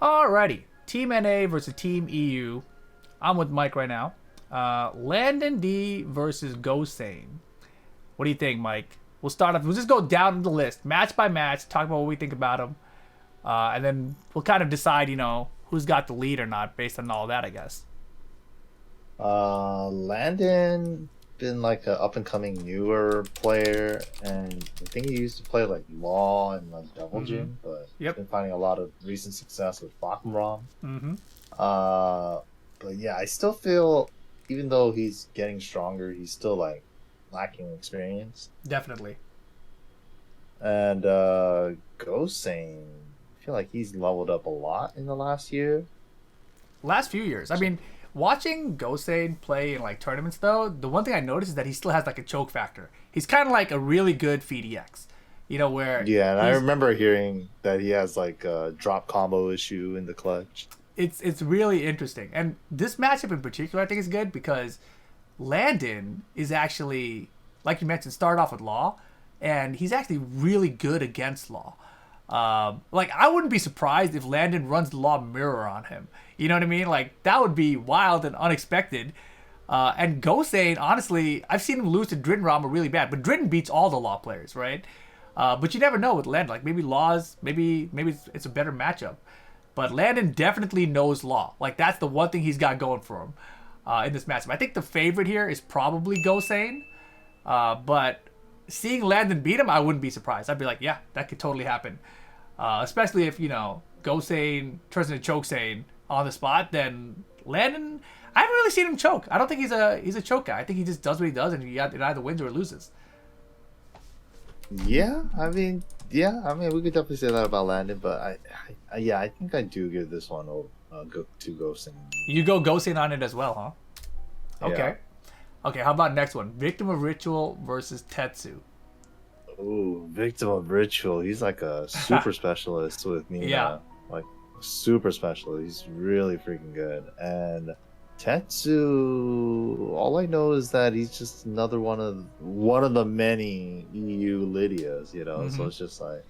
Alrighty. Team NA versus Team EU. I'm with Mike right now. Landon D versus Gosain. What do you think, Mike? We'll start off. We'll just go down the list, match by match, talk about what we think about them, and then we'll kind of decide, who's got the lead or not based on all that, I guess. Landon been like an up and coming newer player, and I think he used to play like Law and like Double Gym, but he's been finding a lot of recent success with Bakuram. But yeah, I still feel even though he's getting stronger, he's still like lacking experience. Definitely. And Gosain, I feel like he's leveled up a lot in the last year. Last few years. I mean, watching Gosain play in like tournaments though, the one thing I noticed is that he still has like a choke factor. He's kind of like a really good feed EX. Where and I remember hearing that he has like a drop combo issue in the clutch. It's really interesting. And this matchup in particular I think is good because Landon is actually, like you mentioned, started off with Law, and he's actually really good against Law. Like, I wouldn't be surprised if Landon runs the Law mirror on him. You know what I mean? Like, that would be wild and unexpected. And Gosain, honestly, I've seen him lose to Dridden Rama really bad, but Dridden beats all the Law players, right? But you never know with Landon. Like, maybe Law's, maybe it's a better matchup. But Landon definitely knows Law. Like, that's the one thing he's got going for him in this matchup. I think the favorite here is probably Gosain. But seeing Landon beat him, I wouldn't be surprised. I'd be like, yeah, that could totally happen. Especially if, Gosain turns into Chokesain on the spot, then Landon, I haven't really seen him choke. I don't think he's a choke guy. I think he just does what he does, and it either wins or loses. Yeah, I mean, we could definitely say that about Landon, but I think I do give this one to Gosain. You go Gosain on it as well, huh? Okay. Yeah. Okay, how about next one? Victim of Ritual versus Tetsu. Ooh, Victim of Ritual. He's like a super specialist with me. Yeah. Like, super specialist. He's really freaking good. And Tetsu, all I know is that he's just another one of the many EU Lydias, So it's just like,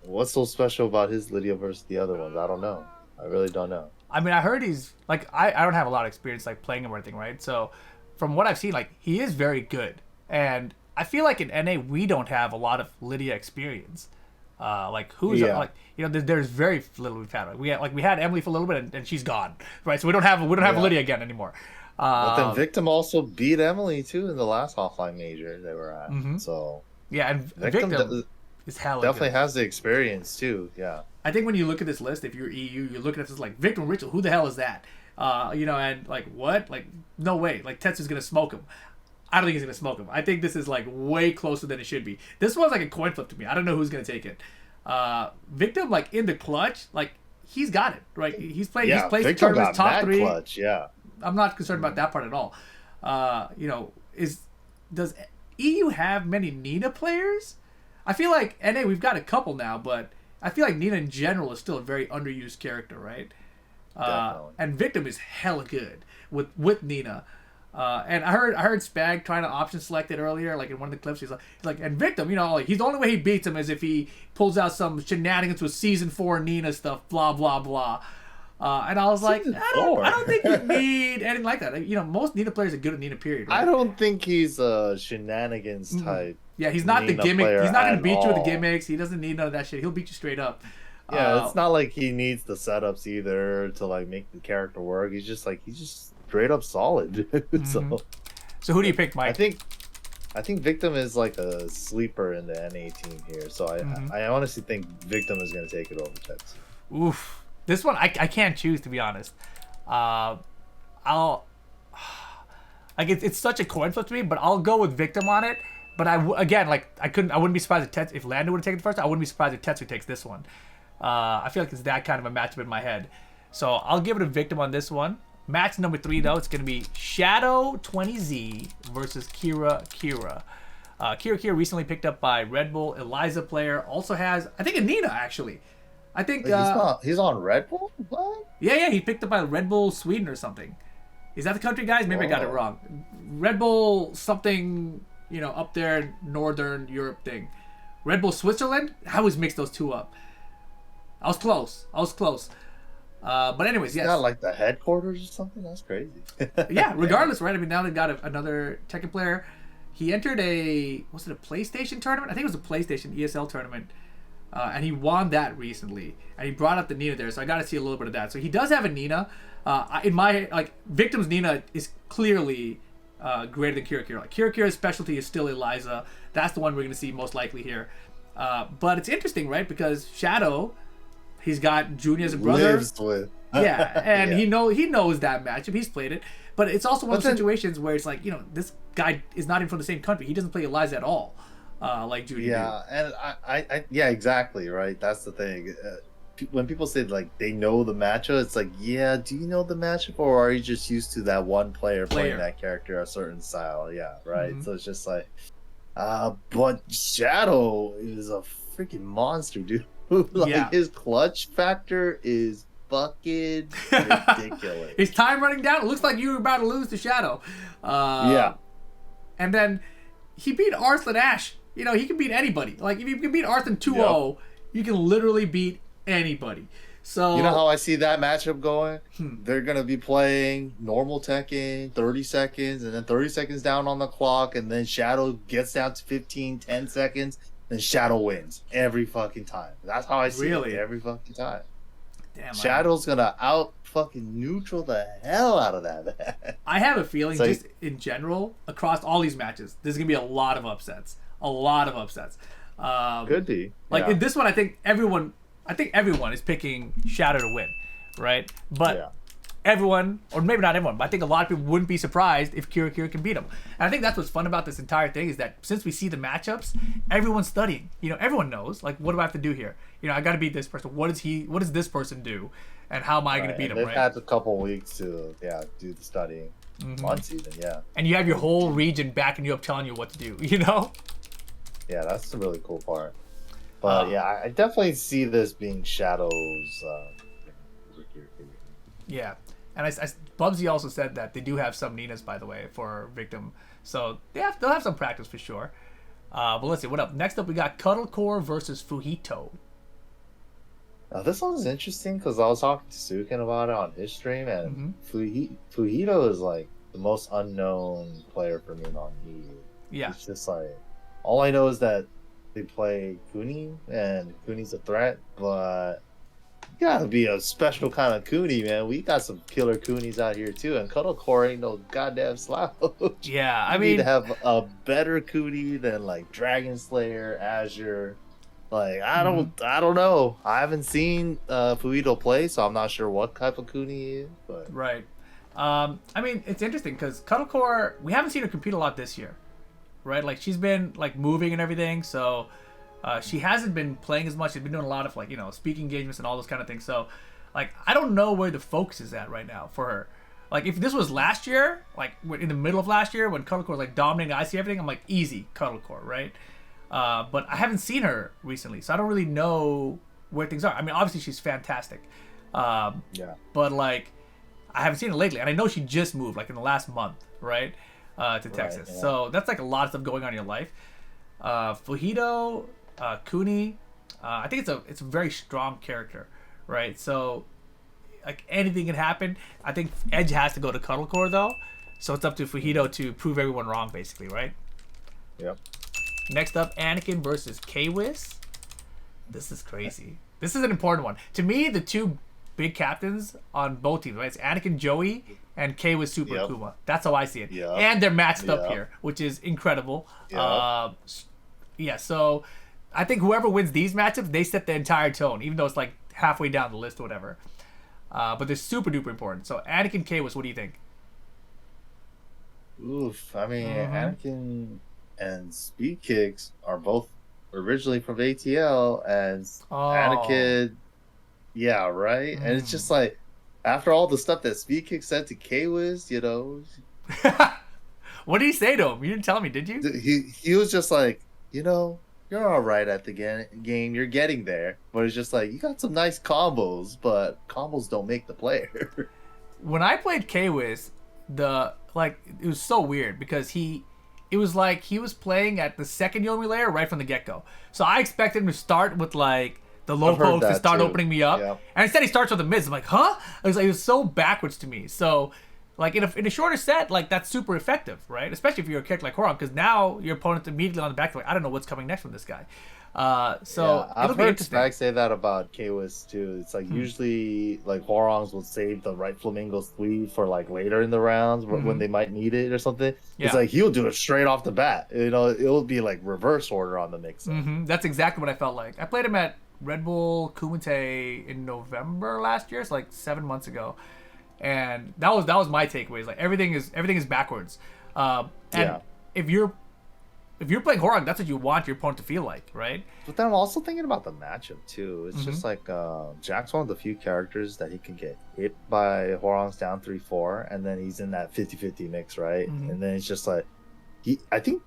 what's so special about his Lydia versus the other ones? I don't know. I really don't know. I mean, I heard he's like, I don't have a lot of experience like playing him or anything, right? So from what I've seen, like, he is very good. And I feel like in NA we don't have a lot of Lydia experience. There's very little we've had. We had Emily for a little bit and she's gone, right? So we don't have Lydia again anymore. But then Victim also beat Emily too in the last offline major they were at. So yeah, and Victim is hella definitely good. has the experience too. Yeah, I think when you look at this list, if you're EU, you're looking at this like Victim Ritual. Who the hell is that? And like what? Like no way. Like Tetsu's gonna smoke him. I don't think he's going to smoke him. I think this is like way closer than it should be. This one's like a coin flip to me. I don't know who's going to take it. Victim, like in the clutch, like he's got it, right? He's played tournaments top 3. Clutch, yeah. I'm not concerned about that part at all. Does EU have many Nina players? I feel like NA, we've got a couple now, but I feel like Nina in general is still a very underused character, right? And Victim is hella good with Nina. And I heard Spag trying to option select it earlier, like in one of the clips. He's like, and Victim, he's the only way he beats him is if he pulls out some shenanigans with season 4 Nina stuff, blah blah blah. And I was like, I don't think you need anything like that. Most Nina players are good at Nina. Period. Right? I don't think he's a shenanigans type. Yeah, he's not Nina the gimmick. He's not gonna beat you with the gimmicks. He doesn't need none of that shit. He'll beat you straight up. Yeah, it's not like he needs the setups either to like make the character work. He's just straight up solid. So who do you pick, Mike? I think Victim is like a sleeper in the NA team here. So I honestly think Victim is going to take it over Tetsu. Oof. This one I can't choose, to be honest. It's such a coin flip to me, but I'll go with Victim on it. But I wouldn't be surprised if Landon would have taken it first. I wouldn't be surprised if Tetsu takes this one. I feel like it's that kind of a matchup in my head. So I'll give it a Victim on this one. Match number 3, though, it's going to be Shadow 20Z versus KiraKira. KiraKira recently picked up by Red Bull. Eliza player also has, I think, a Nina, actually. I think... he's on Red Bull? What? Yeah, he picked up by Red Bull Sweden or something. Is that the country, guys? Maybe I got it wrong. Red Bull something, up there, Northern Europe thing. Red Bull Switzerland? I always mix those two up. I was close. But anyways, yes. Not like the headquarters or something. That's crazy. Yeah. Regardless, right? I mean, now they've got another Tekken player. He entered a PlayStation tournament? I think it was a PlayStation ESL tournament. And he won that recently. And he brought up the Nina there, so I got to see a little bit of that. So he does have a Nina. In my, Victim's Nina is clearly greater than KiraKira. Like, KiraKira's specialty is still Eliza. That's the one we're going to see most likely here. But it's interesting, right? Because Shadow, he's got Joonya as a brother. Lives with. Yeah, and yeah. he knows that matchup. He's played it. But it's also one of those situations where it's like, this guy is not even from the same country. He doesn't play Eliza at all, like Joonya. Yeah, and I yeah, exactly, right? That's the thing. When people say, like, they know the matchup, it's like, yeah, do you know the matchup? Or are you just used to that one player playing that character a certain style? Yeah, right? Mm-hmm. So it's just like, but Shadow is a freaking monster, dude. His clutch factor is fucking ridiculous. His time running down. It looks like you were about to lose to Shadow. Yeah. And then he beat Arslan Ash. He can beat anybody. Like, if you can beat Arslan 2-0, you can literally beat anybody. So you know how I see that matchup going? They're gonna be playing normal Tekken, 30 seconds, and then 30 seconds down on the clock, and then Shadow gets down to 15, 10 seconds, then Shadow wins every fucking time. That's how I see it every fucking time. Damn, Shadow's gonna out fucking neutral the hell out of that, man. I have a feeling, just in general, across all these matches, there's gonna be a lot of upsets. Could be. In this one, I think everyone is picking Shadow to win, right? But everyone, or maybe not everyone, but I think a lot of people wouldn't be surprised if KiraKira can beat him. And I think that's what's fun about this entire thing, is that since we see the matchups, everyone's studying. Everyone knows, like, what do I have to do here? I got to beat this person. What does this person do? And how am I going to beat him, they've right? had a couple weeks to, do the studying. Months even, And you have your whole region backing you up, telling you what to do, Yeah, that's the really cool part. But I definitely see this being Shadow's. Yeah, and Bubsy also said that they do have some Ninas, by the way, for Victim, so they'll have some practice for sure. But let's see what up. Next up, we got Cuddle Core versus Fuhito. Now this one's interesting because I was talking to Sukin about it on his stream, and Fuhito is like the most unknown player for me on EU. Yeah, it's just like all I know is that they play Kuni, and Kuni's a threat, but you gotta be a special kind of Kuni, man. We got some killer Kunis out here too, and Cuddle Core ain't no goddamn slouch. Yeah, I mean, need to have a better Kuni than like Dragon Slayer, Azure. Like I don't know. I haven't seen Fuhito play, so I'm not sure what type of Kuni he is. But right. I mean, it's interesting because Cuddle Core, we haven't seen her compete a lot this year. Right, like she's been like moving and everything, so she hasn't been playing as much. She's been doing a lot of speaking engagements and all those kind of things. So, like, I don't know where the focus is at right now for her. Like, if this was last year, like in the middle of last year when Cuddle Core was like dominating IC everything, I'm like easy Cuddle Core, right? But I haven't seen her recently, so I don't really know where things are. I mean, obviously she's fantastic, but like I haven't seen her lately, and I know she just moved like in the last month, right? To Texas. Yeah. So that's like a lot of stuff going on in your life. Fuhito, Kuni, I think it's a very strong character, right? So like anything can happen. I think Edge has to go to Cuddle Core though. So it's up to Fuhito to prove everyone wrong, basically, right? Yep. Next up, Anakin versus K-Wiz. This is crazy. This is an important one. To me, the two big captains on both teams, right? It's Anakin Joey and K-Wiz SuperAkouma. That's how I see it. Yep. And they're matched up here, which is incredible. Yep. So I think whoever wins these matchups, they set the entire tone, even though it's like halfway down the list or whatever. But they're super duper important. So Anakin, K-Wiz, what do you think? Oof. I mean, Anakin and Speed Kicks are both originally from ATL, and Anakin, right? And it's just like, after all the stuff that Speed Kick said to K-Wiz, What did he say to him? You didn't tell me, did you? He was just like, you're all right at the game. You're getting there. But it's just like, you got some nice combos, but combos don't make the player. When I played K-Wiz, it was so weird because it was like he was playing at the second Yomi layer right from the get-go. So I expected him to start with like the low I've heard post to that start too. opening me up. Yeah. And instead he starts with the mids. I'm like, huh? It was so backwards to me. So, like, in a shorter set, like, that's super effective, right? Especially if you're a character like Horong, because now your opponent's immediately on the back, like, I don't know what's coming next from this guy. So I've it'll be heard interesting. Spag say that about Kwis too. It's like usually like Horongs will save the right Flamingo's sleeve for like later in the rounds when they might need it or something. Yeah. It's like he'll do it straight off the bat. You know, it'll be like reverse order on the mix. That's exactly what I felt like. I played him at Red Bull Kumite in November last year. It's like 7 months ago, and that was my takeaways. Like everything is backwards. And if you're playing Horong, that's what you want your opponent to feel like, right? But then I'm also thinking about the matchup too. It's just like Jack's one of the few characters that he can get hit by Horongs down 3-4, and then he's in that 50-50 mix, right? And then it's just like I think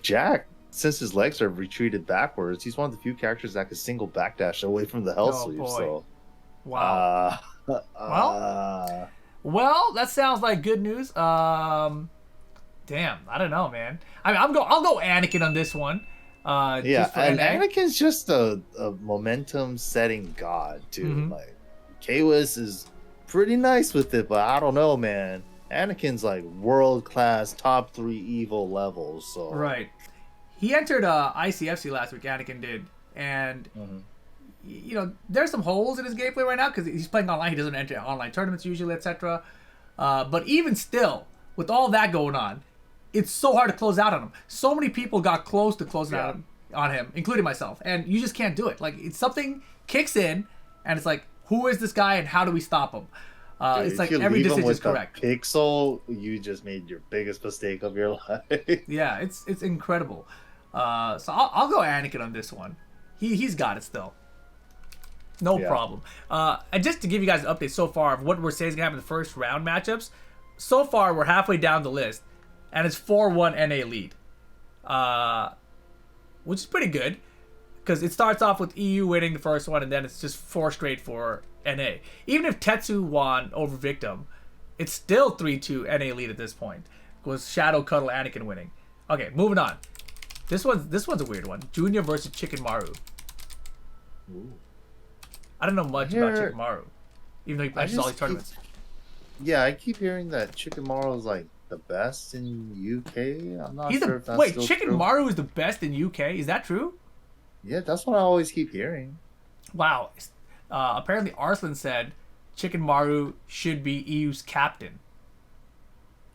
Jack, since his legs are retreated backwards, he's one of the few characters that can single backdash away from the hell sweep. Boy. So Wow. Well, that sounds like good news. Damn, I don't know, man. I mean, I'll go Anakin on this one. Just for and NA. Anakin's just a momentum setting god too. Like Kwis is pretty nice with it, but I don't know, man. Anakin's like world class, top 3 evil levels. So Right. He entered ICFC last week. Anakin did, and you know there's some holes in his gameplay right now because he's playing online. He doesn't enter online tournaments usually, etc. But even still, with all that going on, it's so hard to close out on him. So many people got close to closing out on him, including myself, and you just can't do it. Like it's something kicks in, and it's like, who is this guy, and how do we stop him? Dude, it's like every decision is correct. Pixel, you just made your biggest mistake of your life. Yeah, it's incredible. So I'll go Anakin on this one. He's got it still. No problem. And just to give you guys an update so far of what we're saying is gonna happen in the first round matchups. So far, we're halfway down the list, and it's 4-1 NA lead, which is pretty good because it starts off with EU winning the first one, and then it's just 4 straight for NA. Even if Tetsu won over Victum, it's still 3-2 NA lead at this point. Was Shadow, Cuddle, Anakin winning? Okay, moving on. This one's a weird one. Joonya versus Chickenmaru. I don't know much about Chickenmaru, even though he plays all these tournaments. Yeah, I keep hearing that Chickenmaru is like the best in UK. I'm not sure if that's Wait, still Chickenmaru is the best in UK? Is that true? Yeah, that's what I always keep hearing. Wow. Apparently Arslan said Chickenmaru should be EU's captain.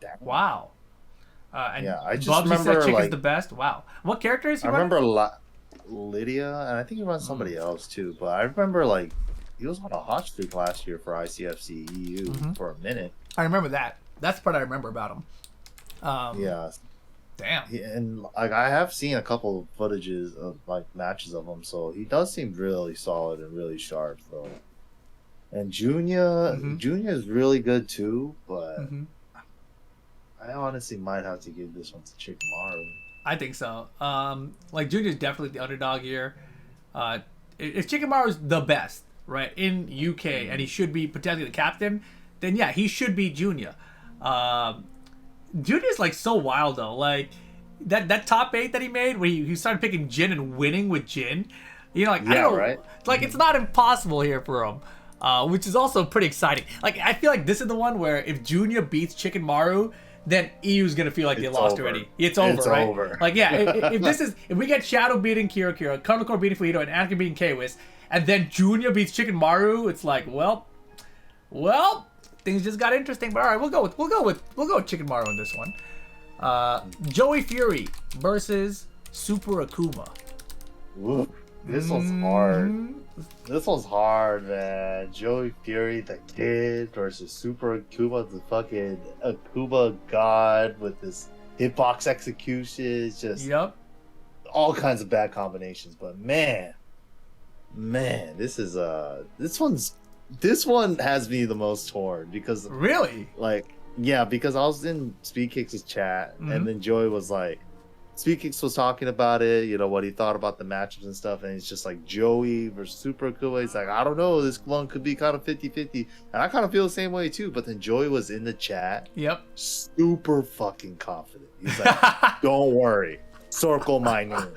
Damn. Wow. And I just Bubsy remember said Chicken's like the best. Wow. What character is he I running? remember Lydia, and I think he runs somebody else too. But I remember like he was on a hot streak last year for ICFC EU for a minute. I remember that. That's the part I remember about him. Yeah. Damn. And like I have seen a couple of footages of like matches of him, so he does seem really solid and really sharp. So, and Joonya is really good too, but I honestly might have to give this one to Chickenmaru. I think so. Like Joonya is definitely the underdog here. If Chickenmaru is the best, right, in UK, and he should be potentially the captain, then yeah, he should be Joonya. Joonya is like so wild though. Like that top 8 that he made, where he started picking Jin and winning with Jin. You know, like I don't know, right? Like it's not impossible here for him. Which is also pretty exciting. Like I feel like this is the one where if Joonya beats Chickenmaru, then EU's gonna feel like they lost already. It's over, right? Over. Like yeah, if we get Shadow beating KiraKira, Cuddle Core beating Fuhito, and Anakin beating Kwis, and then Joonya beats Chickenmaru, it's like well, things just got interesting. But all right, we'll go with Chickenmaru on this one. Joey Fury versus SuperAkouma. Ooh, this one's hard. This one's hard, man. Joey Fury, the kid, versus SuperAkouma, the fucking Akuma god with this hitbox execution. Just all kinds of bad combinations. But man, this one has me the most torn because really, like, yeah, because I was in Speedkicks' chat and then Joey was like, Speedkicks was talking about it, you know, what he thought about the matchups and stuff, and it's just like Joey versus SuperAkouma. He's like, I don't know, this one could be kind of 50-50. And I kind of feel the same way too, but then Joey was in the chat. Super fucking confident. He's like, don't worry, circle my name.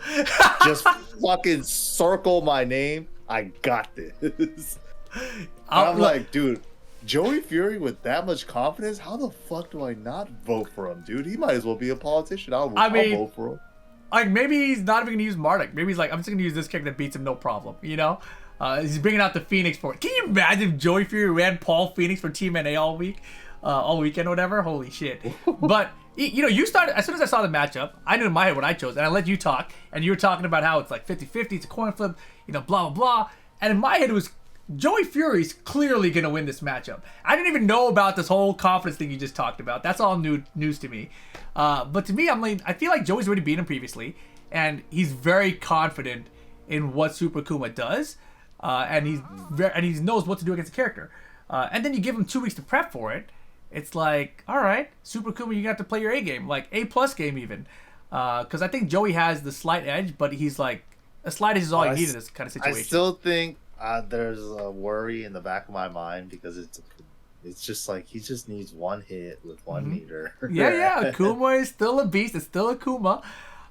Just fucking circle my name. I got this. I'm like, dude, Joey Fury with that much confidence, how the fuck do I not vote for him, dude? He might as well be a politician. I'll vote for him. Like, maybe he's not even gonna use Marduk. Maybe he's like, I'm just gonna use this character that beats him, no problem. You know, he's bringing out the Phoenix for it. Can you imagine if Joey Fury ran Paul Phoenix for Team NA all weekend, or whatever? Holy shit! But you know, you started as soon as I saw the matchup. I knew in my head what I chose, and I let you talk, and you were talking about how it's like 50-50, it's a coin flip, you know, blah blah blah. And in my head, it was Joey Fury's clearly gonna win this matchup. I didn't even know about this whole confidence thing you just talked about. That's all news to me. But to me, I'm like, I feel like Joey's already beat him previously, and he's very confident in what SuperAkouma does, and he knows what to do against the character. And then you give him 2 weeks to prep for it. It's like, all right, SuperAkouma, you got to play your A game, like A+ game even, because I think Joey has the slight edge, but he's like, a slight edge is all you need in this kind of situation. I still think there's a worry in the back of my mind because it's just like he just needs one hit with one meter. Yeah. Akuma is still a beast. It's still Akuma.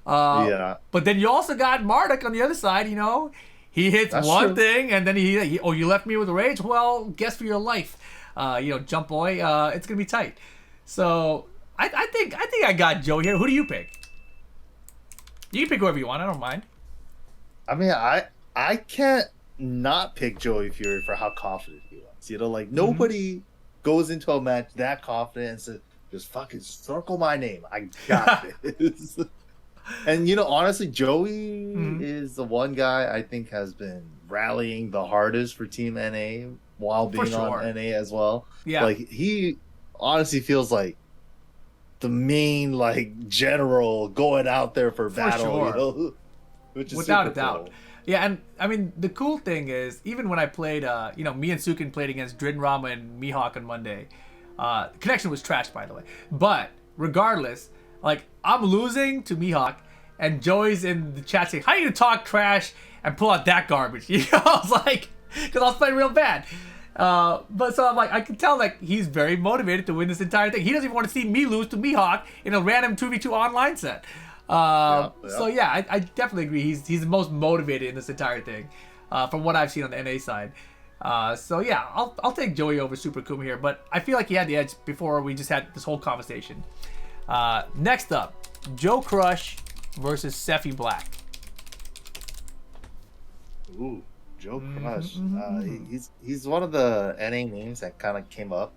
Yeah. But then you also got Marduk on the other side. You know, he hits one thing and then he you left me with rage. Well, guess for your life. You know, jump boy. It's gonna be tight. So I think I got Joe here. Who do you pick? You can pick whoever you want. I don't mind. I mean, I can't not pick Joey Fury for how confident he was. You know, like nobody goes into a match that confident and says, just fucking circle my name. I got this. And you know, honestly, Joey is the one guy I think has been rallying the hardest for Team NA while being on NA as well. Yeah. Like he honestly feels like the main like general going out there for battle, you know? Which is without a doubt. Cool. Yeah, and I mean the cool thing is even when I played, you know, me and Sukin played against Drin Rama and Mihawk on Monday. The connection was trashed, by the way. But regardless, like I'm losing to Mihawk, and Joey's in the chat saying, "How are you gonna talk trash and pull out that garbage?" You know, I was like, because I was playing real bad. But so I'm like, I can tell like he's very motivated to win this entire thing. He doesn't even want to see me lose to Mihawk in a random 2v2 online set. So yeah, I definitely agree. He's the most motivated in this entire thing, from what I've seen on the NA side. So yeah, I'll take Joey over SuperAkouma here, but I feel like he had the edge before we just had this whole conversation. Next up, JoeCrush versus Sephie Black. Ooh, JoeCrush. He's one of the NA names that kind of came up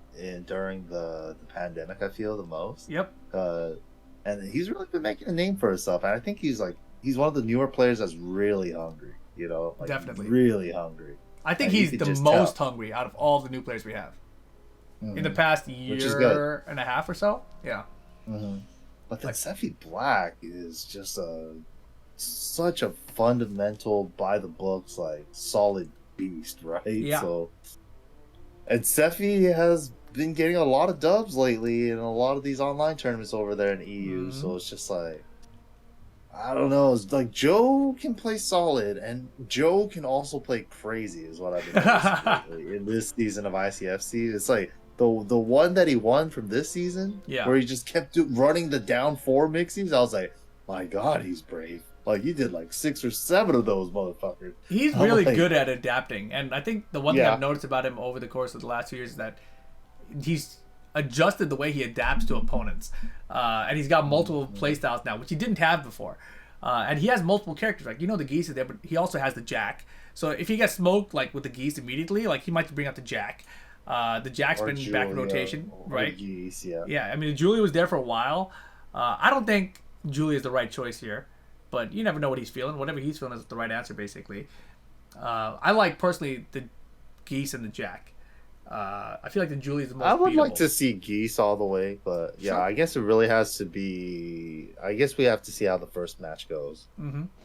during the pandemic. I feel the most. Yep. And he's really been making a name for himself. And I think he's one of the newer players that's really hungry, you know? Like, definitely. Really hungry. I think he's the most hungry out of all the new players we have. In the past year and a half or so. Yeah. But then Sephie Black is just such a fundamental, by the books, like solid beast, right? Yeah. So, and Sephie has been getting a lot of dubs lately in a lot of these online tournaments over there in EU. So it's just like, I don't know. It's like Joe can play solid, and Joe can also play crazy, is what I've been noticing in this season of ICFC. It's like the one that he won from this season, where he just kept running the down 4 mixies. I was like, my God, he's brave. Like, he did like 6 or 7 of those motherfuckers. He's really good at adapting, and I think the one thing I've noticed about him over the course of the last 2 years is that he's adjusted the way he adapts to opponents, and he's got multiple playstyles now, which he didn't have before, and he has multiple characters. Like, you know, the Geese is there, but he also has the Jack. So if he gets smoked like with the Geese immediately, like he might bring out the Jack. The Jack's been Joonya, back in rotation, right? Geese, yeah. I mean, Joonya was there for a while. I don't think Joonya is the right choice here, but you never know what he's feeling. Whatever he's feeling is the right answer, basically. I like personally the Geese and the Jack. I feel like the Joonya is the most I would beatable. like to see Geese all the way, but yeah, I guess it really has to be. I guess we have to see how the first match goes,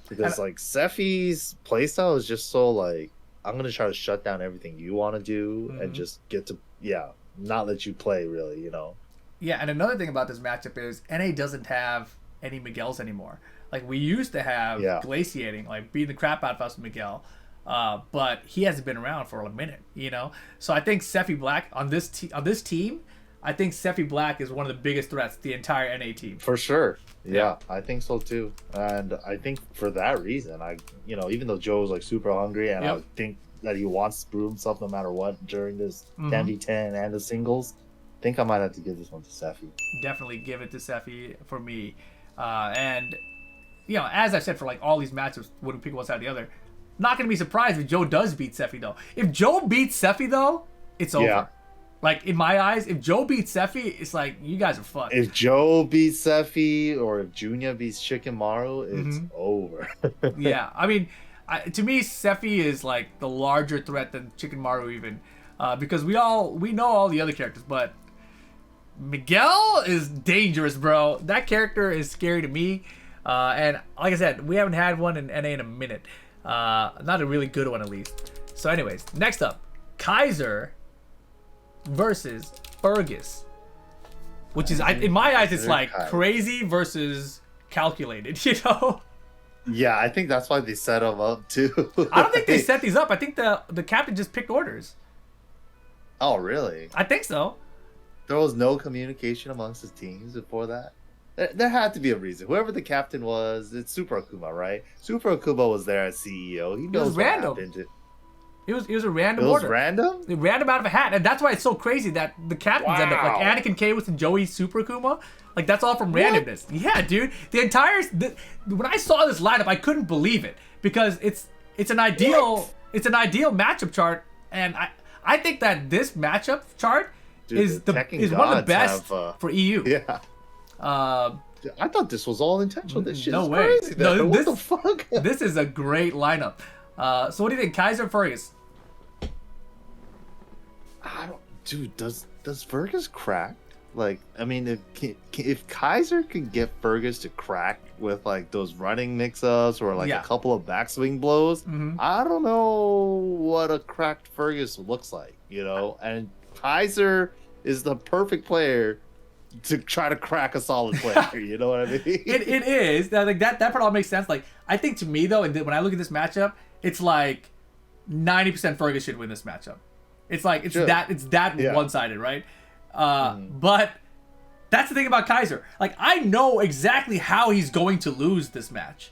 because like Sephie's playstyle is just so like, I'm gonna try to shut down everything you want to do and just get to not let you play, really, you know. Yeah, and another thing about this matchup is NA doesn't have any Miguels anymore. Like, we used to have glaciating, like beating the crap out of us with Miguel. But he hasn't been around for a minute, you know. So I think Sephie Black on this team, I think Sephie Black is one of the biggest threats to the entire NA team. For sure. Yeah, I think so too. And I think for that reason, even though Joe's like super hungry, and I think that he wants to prove himself no matter what during this 10v10 and the singles, I think I might have to give this one to Sephie. Definitely give it to Sephie for me. And, as I said, for like all these matchups, wouldn't pick one side or the other. Not going to be surprised if Joe does beat Sephie, though. If Joe beats Sephie, though, it's over. Yeah. Like, in my eyes, if Joe beats Sephie, it's like, you guys are fucked. If Joe beats Sephie or if Joonya beats Chickenmaru, it's over. Yeah, I mean, to me, Sephie is like the larger threat than Chickenmaru even. Because we know all the other characters, but Miguel is dangerous, bro. That character is scary to me. And like I said, we haven't had one in NA in a minute. Not a really good one, at least. So anyways, next up, Kaiser versus Fergus, which is, in my eyes, it's like crazy versus calculated, Yeah, I think that's why they set them up too. I don't think they set these up. I think the captain just picked orders. Oh, really? I think so. There was no communication amongst the teams before that. There had to be a reason. Whoever the captain was, it's SuperAkouma, right? SuperAkouma was there as CEO. He knows what happened. It was a random order. It was random? Random out of a hat. And that's why it's so crazy that the captains end up like Anakin K with and Joey SuperAkouma. Like, that's all from randomness. Yeah, dude. When I saw this lineup, I couldn't believe it. Because it's an ideal matchup chart. And I think that this matchup chart is one of the best for EU. Yeah. I thought this was all intentional. This shit is way. Crazy. No, what the fuck? This is a great lineup. So what do you think, Kaiser, Fergus? Dude, does Fergus crack? Like, I mean, if Kaiser could get Fergus to crack with like those running mix-ups or like a couple of backswing blows, I don't know what a cracked Fergus looks like, And Kaiser is the perfect player to try to crack a solid player. You know what I mean? It is. Like that part all makes sense. Like, I think to me though, and when I look at this matchup, it's like 90% Fergus should win this matchup. It's like it's that one-sided, right? But that's the thing about Kaiser. Like, I know exactly how he's going to lose this match,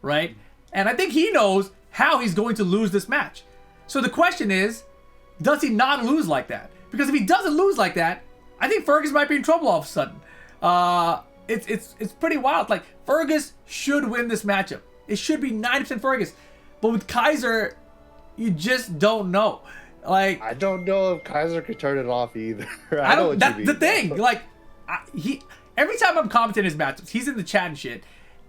right? And I think he knows how he's going to lose this match. So the question is, does he not lose like that? Because if he doesn't lose like that, I think Fergus might be in trouble all of a sudden. It's pretty wild. Like, Fergus should win this matchup. It should be 90% Fergus. But with Kaiser, you just don't know. Like, I don't know if Kaiser could turn it off either. That's the thing. Like, every time I'm commenting his matchups, he's in the chat and shit,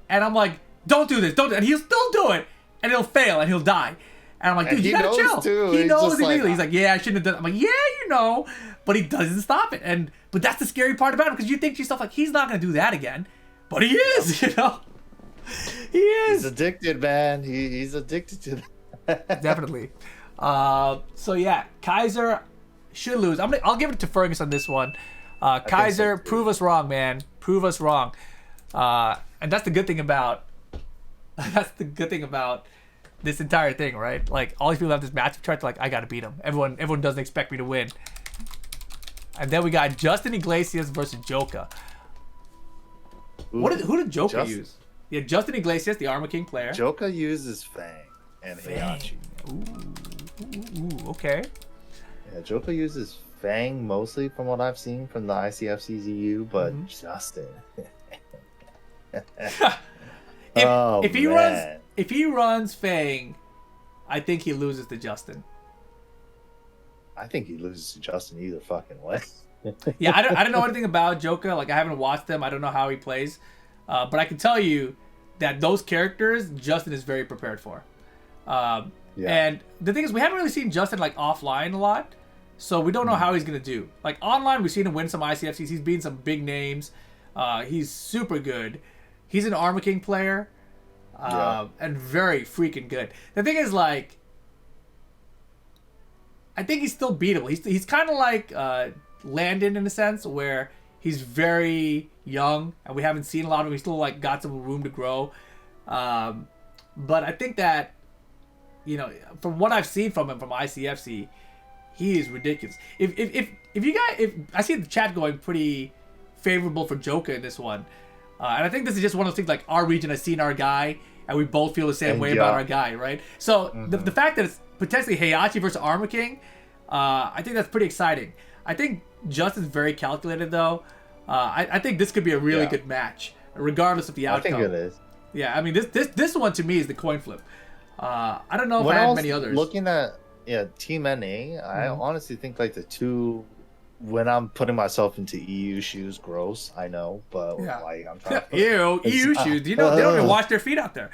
and I'm like, don't do this, don't do it. And he'll still do it, and he'll fail, and he'll die. And I'm like, dude, you gotta chill. Too. He knows immediately. He's like, yeah, I shouldn't have done it. I'm like, yeah, but he doesn't stop it. But that's the scary part about him, because you think to yourself, like, he's not gonna do that again, but he is, He is. He's addicted, man. He's addicted to that. Definitely. So yeah, Kaiser should lose. I'll give it to Fergus on this one. Kaiser, prove us wrong, man. Prove us wrong. And that's the good thing about this entire thing, right? Like, all these people have this matchup chart. Like, I gotta beat him. Everyone doesn't expect me to win. And then we got Justin Iglesias versus Joka. Who did Joka use? Yeah, Justin Iglesias, the Armor King player. Joka uses Fang and Heihachi. Ooh, okay. Yeah, Joka uses Fang mostly from what I've seen from the ICFC's EU, but Justin. If he runs Fang, I think he loses to Justin. I think he loses to Justin either fucking way. Yeah, I don't know anything about Joka. Like, I haven't watched him. I don't know how he plays. But I can tell you that those characters, Justin is very prepared for. And the thing is, we haven't really seen Justin like offline a lot, so we don't know how he's gonna do. Like, online, we've seen him win some ICFCs. He's beaten some big names. He's super good. He's an Armor King player, and very freaking good. The thing is, like, I think he's still beatable. He's kind of like Landon in a sense, where he's very young and we haven't seen a lot of him. He's still like got some room to grow. But I think that, from what I've seen from him from ICFC, He is ridiculous. If you guys, if I see the chat going pretty favorable for Joka in this one, and I think this is just one of those things like our region has seen our guy, and we both feel the same way about our guy, right? So the fact that it's potentially Heihachi versus Armor King, I think that's pretty exciting. I think Justin's very calculated though. I think this could be a really good match, regardless of the outcome. I think it is. Yeah, I mean this one to me is the coin flip. I don't know if I have many others. Looking at Team NA, I honestly think like the two. When I'm putting myself into EU shoes, gross. I know, but like I'm trying. Ew, EU shoes. You know they don't even wash their feet out there.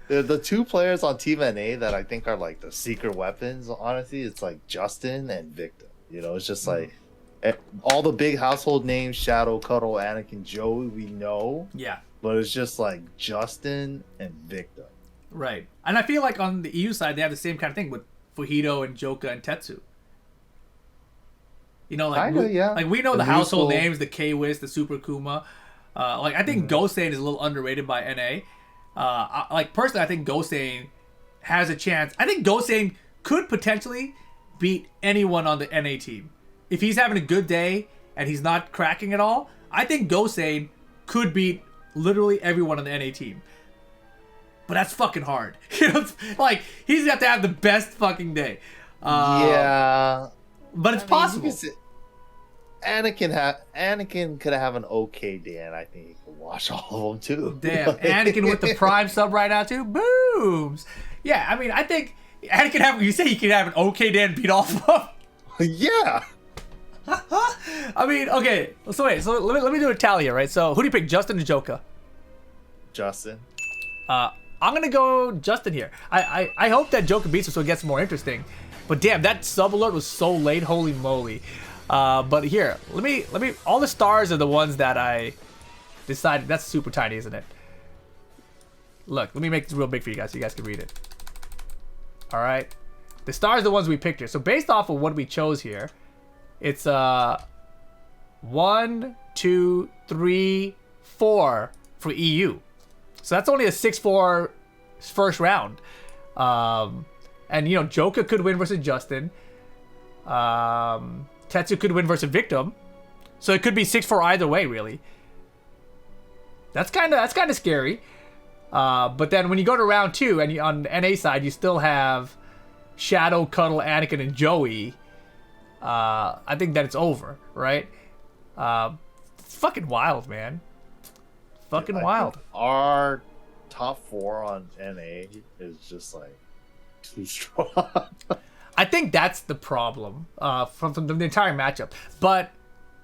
The two players on Team NA that I think are like the secret weapons. Honestly, it's like Justin and Victum. You know, it's just like all the big household names: Shadow, Cuddle, Anakin, Joey. We know. Yeah. But it's just like Justin and Victum. Right, and I feel like on the EU side they have the same kind of thing with Fuhito and Joka and Tetsu. You know, like like we know the household names, the K-Wiz, the SuperAkouma. Like I think Gosain is a little underrated by NA. Like personally, I think Gosain has a chance. I think Gosain could potentially beat anyone on the NA team if he's having a good day and he's not cracking at all. I think Gosain could beat literally everyone on the NA team. But that's fucking hard. You know, like he's got to have the best fucking day. Yeah, but it's possible. Anakin could have an okay day, and I think he could watch all of them too. Damn, Anakin with the prime sub right now too. Booms. Yeah, I mean, I think Anakin have. You say he could have an okay day and beat all of them. Yeah. I mean, okay. So wait. So let me do a tally here, right? So who do you pick, Justin or Joka? Justin. I'm gonna go Justin here. I hope that Joka beats him so it gets more interesting. But damn, that sub alert was so late. Holy moly. But here, let me. All the stars are the ones that I decided. That's super tiny, isn't it? Look, let me make this real big for you guys so you guys can read it. All right, the stars are the ones we picked here. So based off of what we chose here, it's 1, 2, 3, 4 for EU. So that's only a 6-4 first round. And, you know, Joka could win versus Justin. Tetsu could win versus Victum. So it could be 6-4 either way, really. That's kind of scary. But then when you go to round 2, and on the NA side, you still have Shadow, Cuddle, Anakin, and Joey. I think that it's over, right? It's fucking wild, man. Fucking wild. Our top 4 on NA is just like too strong. I think that's the problem from the entire matchup. But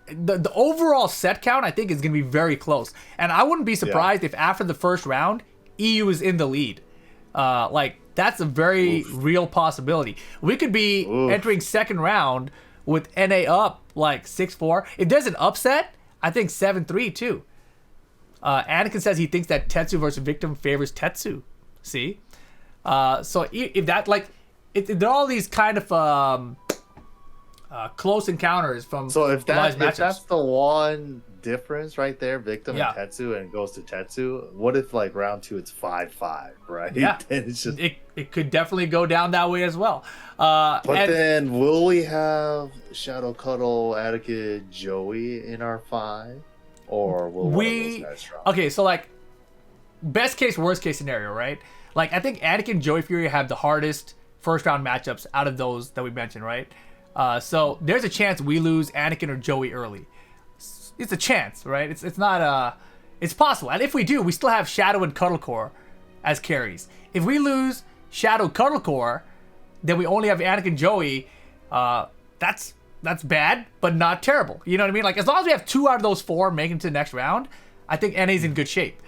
the overall set count, I think, is going to be very close. And I wouldn't be surprised if after the first round, EU is in the lead. Like, that's a very real possibility. We could be entering second round with NA up like 6-4. If there's an upset, I think 7-3 too. Anakin says he thinks that Tetsu versus Victum favors Tetsu. See? So if that, like, there are all these kind of close encounters from if that's the one difference right there, Victum and Tetsu, and it goes to Tetsu, what if like round 2 it's 5-5, right? Yeah. Then it's just it could definitely go down that way as well. Then will we have Shadow, Cuddle, Attica, Joey in our 5? Or will one of those guys drop? Okay, so like best case, worst case scenario, right? Like I think Anakin and Joey Fury have the hardest first round matchups out of those that we mentioned, right? So there's a chance we lose Anakin or Joey early. It's a chance, right? It's not it's possible. And if we do, we still have Shadow and Cuddle Core as carries. If we lose Shadow Cuddle Core, then we only have Anakin and Joey. That's bad, but not terrible. You know what I mean? Like, as long as we have 2 out of those 4 making it to the next round, I think NA's in good shape.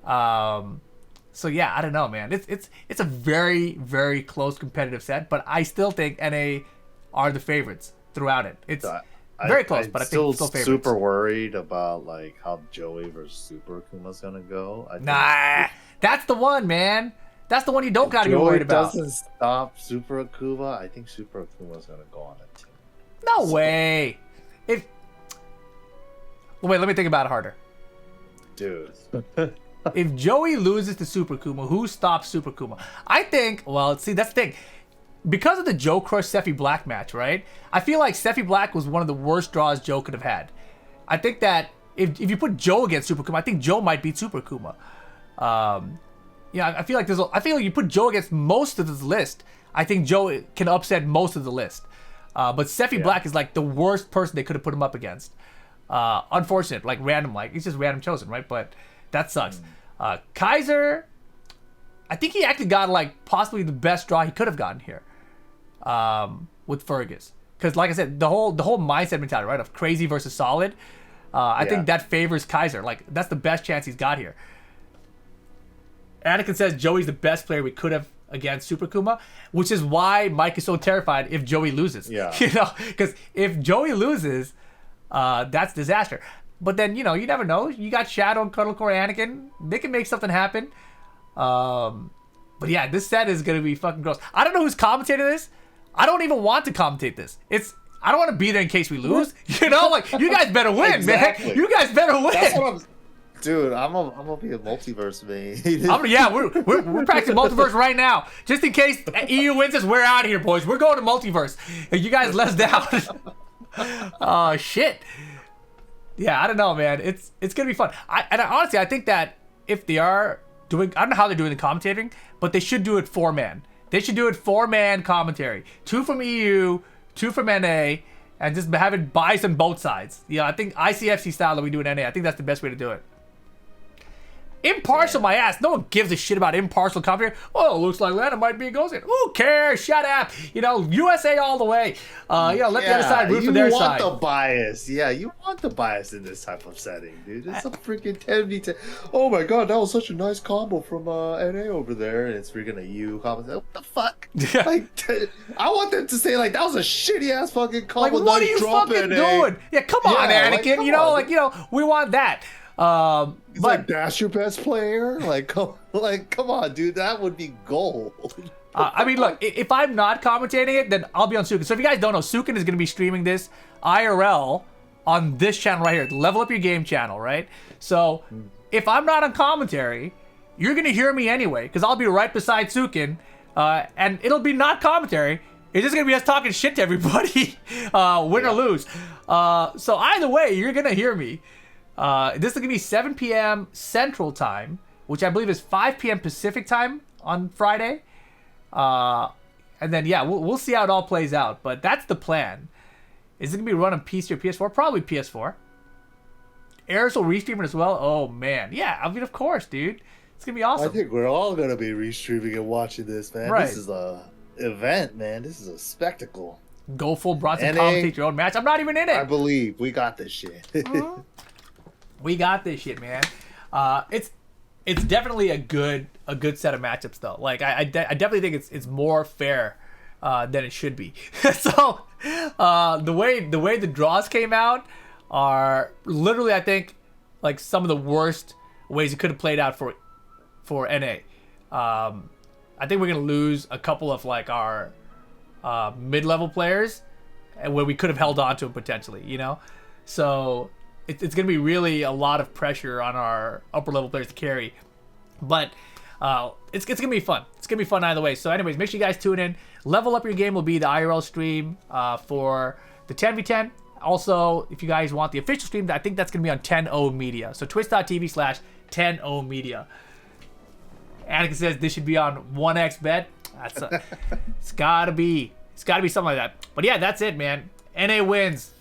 So yeah, I don't know, man. It's a very, very close competitive set, but I still think NA are the favorites throughout it. It's very close, but I think it's still favorites. Super worried about like how Joey versus SuperAkouma's gonna go. That's the one, man. That's the one you don't gotta be worried about. Joey doesn't stop SuperAkouma. I think SuperAkouma's gonna go on a team. No way. Wait, let me think about it harder. Dude. if Joey loses to SuperAkouma, who stops SuperAkouma? I think, well, see, that's the thing. Because of the JoeCrush Sephie Black match, right? I feel like Sephie Black was one of the worst draws Joe could have had. I think that if you put Joe against SuperAkouma, I think Joe might beat SuperAkouma. I feel like you put Joe against most of this list. I think Joe can upset most of the list. But Sephie Black is like the worst person they could have put him up against. Unfortunate, like random, like it's just random chosen, right? But that sucks. Kaiser, I think he actually got like possibly the best draw he could have gotten here with Fergus. Because like I said, the whole mindset mentality, right, of crazy versus solid, I think that favors Kaiser. Like that's the best chance he's got here. Anakin says Joey's the best player we could have against SuperAkouma, which is why Mike is so terrified if Joey loses. Yeah. Because if Joey loses, that's disaster. But then, you never know. You got Shadow and Cuddle Core Anakin. They can make something happen. But yeah, this set is going to be fucking gross. I don't know who's commentating this. I don't even want to commentate this. I don't want to be there in case we lose. You guys better win, man. You guys better win. That's what I'm... Dude, I'm gonna be a multiverse man. We're practicing multiverse right now, just in case EU wins us. We're out of here, boys. We're going to multiverse. You guys let us down. Oh shit. Yeah, I don't know, man. It's gonna be fun. Honestly, I think that if they are doing, I don't know how they're doing the commentating, but they should do it 4-man. They should do it 4-man commentary. 2 from EU, 2 from NA, and just have it biased on both sides. Yeah, I think ICFC style that we do in NA. I think that's the best way to do it. Impartial, my ass. No one gives a shit about impartial commentary. Oh, looks like Landon might be a Gosain. Who cares? Shut up. USA all the way. Let the other side root for their side. You want the bias. Yeah, you want the bias in this type of setting, dude. It's a freaking 10v10. Oh my god, that was such a nice combo from NA over there. And it's freaking a U comment. What the fuck? I want them to say, like, that was a shitty ass fucking combo. Like, what are you fucking doing? Yeah, come on, Anakin. We want that. It's like, that's your best player? Come on, dude. That would be gold. Look, if I'm not commentating it, then I'll be on Sukin. So if you guys don't know, Sukin is going to be streaming this IRL on this channel right here, the Level Up Your Game channel, right? So if I'm not on commentary, you're going to hear me anyway, because I'll be right beside Sukin, and it'll be not commentary. It's just going to be us talking shit to everybody, win or lose. So either way, you're going to hear me. This is going to be 7 p.m. Central Time, which I believe is 5 p.m. Pacific Time on Friday. And then, we'll see how it all plays out. But that's the plan. Is it going to be run on PC or PS4? Probably PS4. Eris will restream it as well. Oh, man. Yeah, of course, dude. It's going to be awesome. I think we're all going to be restreaming and watching this, man. Right. This is a event, man. This is a spectacle. Go full Bronson, commentate your own match. I'm not even in it. I believe we got this shit. We got this shit, man. It's definitely a good set of matchups though. Like I definitely think it's more fair than it should be. So the way the draws came out are literally, I think, like some of the worst ways it could have played out for NA. I think we're gonna lose a couple of like our mid-level players, and where we could have held on to them potentially, So. It's going to be really a lot of pressure on our upper level players to carry. But it's going to be fun. It's going to be fun either way. So anyways, make sure you guys tune in. Level Up Your Game will be the IRL stream for the 10v10. Also, if you guys want the official stream, I think that's going to be on 10O Media. So twitch.tv/10O Media. Anakin says this should be on 1xBet. It's got to be something like that. But yeah, that's it, man. NA wins.